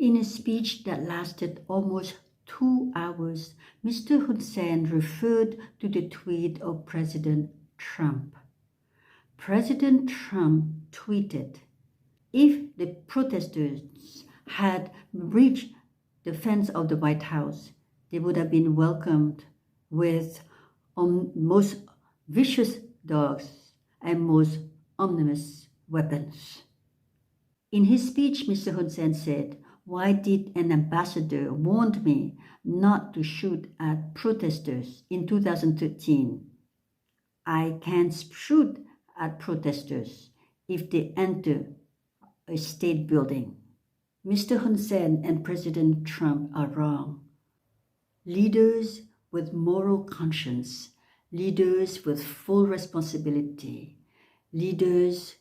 In a speech that lasted almost 2 hours, Mr. Hun Sen referred to the tweet of President Trump. President Trump tweeted, "If the protesters had breached the fence of the White House, they would have been welcomed with most vicious dogs and most ominous weapons." In his speech, Mr. Hun Sen said, "Why did an ambassador warn me not to shoot at protesters in 2013? I can't shoot at protesters if they enter a state building." Mr. Hun Sen and President Trump are wrong. Leaders with moral conscience, leaders with full responsibility, leaders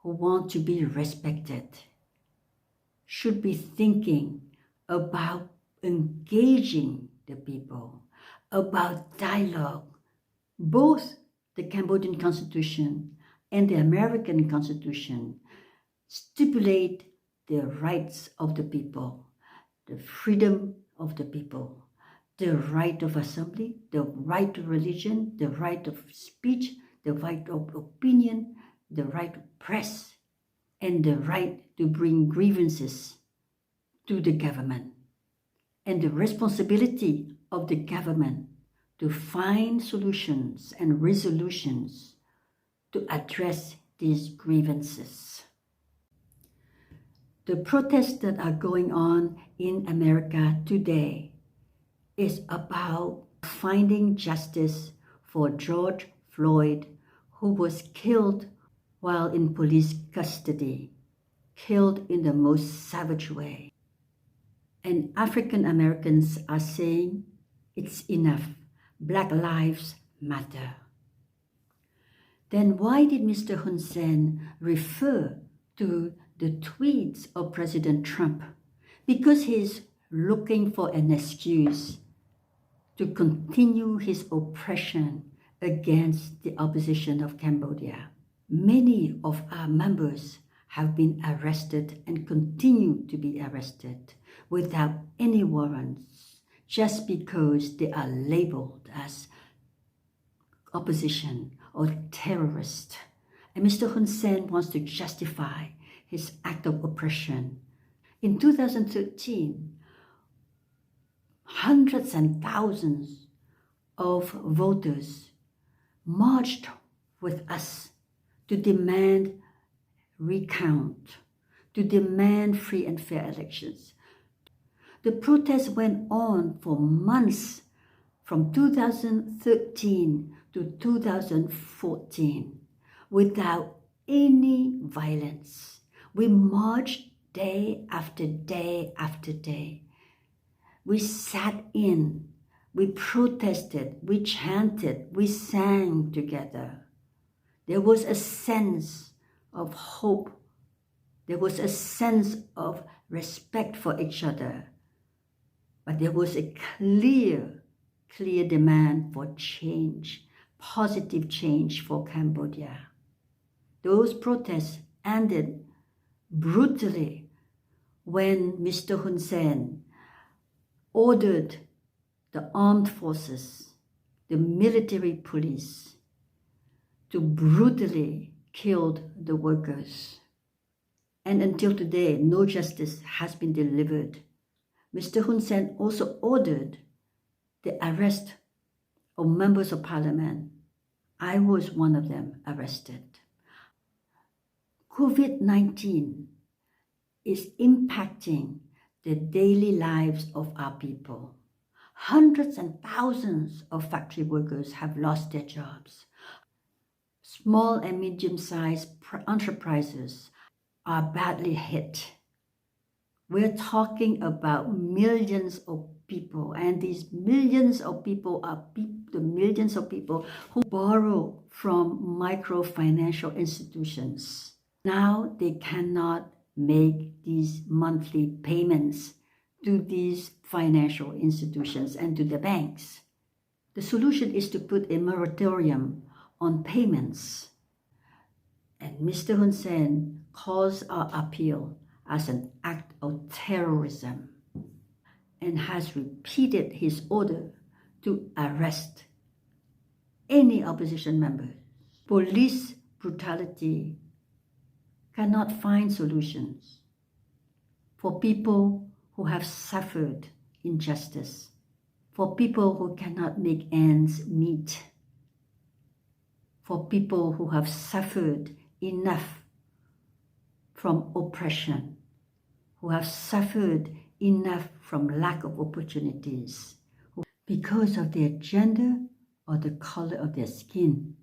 who want to be respected should be thinking about engaging the people, about dialogue. Both the Cambodian Constitution and the American Constitution stipulate the rights of the people, the freedom of the people, the right of assembly, the right to religion, the right of speech, the right of opinion, the right to press, and the right to bring grievances to the government, and the responsibility of the government to find solutions and resolutions to address these grievances. The protests that are going on in America today is about finding justice for George Floyd, who was killed while in police custody, killed in the most savage way. And African Americans are saying, "It's enough. Black lives matter." Then why did Mr. Hun Sen refer to the tweets of President Trump? Because he's looking for an excuse to continue his oppression against the opposition of Cambodia. Many of our members have been arrested and continue to be arrested without any warrants, just because they are labeled as opposition or terrorist. And Mr. Hun Sen wants to justify his act of oppression. In 2013, hundreds and thousands of voters marched with us to demand recount, to demand free and fair elections. The protests went on for months, from 2013 to 2014, without any violence. We marched day after day after day. We sat in, we protested, we chanted, we sang together. There was a sense of hope. There was a sense of respect for each other. But there was a clear demand for change, positive change for Cambodia. Those protests ended brutally when Mr. Hun Sen ordered the armed forces, the military police, to brutally kill the workers. And until today, no justice has been delivered. Mr. Hun Sen also ordered the arrest of members of parliament. I was one of them arrested. COVID-19 is impacting the daily lives of our people. Hundreds and thousands of factory workers have lost their jobs. Small and medium-sized enterprises are badly hit. We're talking about millions of people, and these millions of people are the millions of people who borrow from microfinancial institutions. Now they cannot make these monthly payments to these financial institutions and to the banks. The solution is to put a moratorium on payments. And Mr. Hun Sen calls our appeal as an act of terrorism and has repeated his order to arrest any opposition members. Police brutality cannot find solutions for people who have suffered injustice, for people who cannot make ends meet, for people who have suffered enough from oppression, who have suffered enough from lack of opportunities because of their gender or the color of their skin.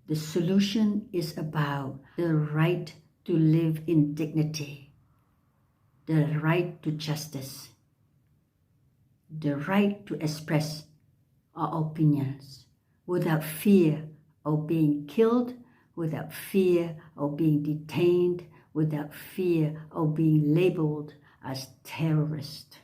The solution is about the right to live in dignity, the right to justice, the right to express our opinions without fear of being killed, without fear of being detained, without fear of being labeled as terrorist.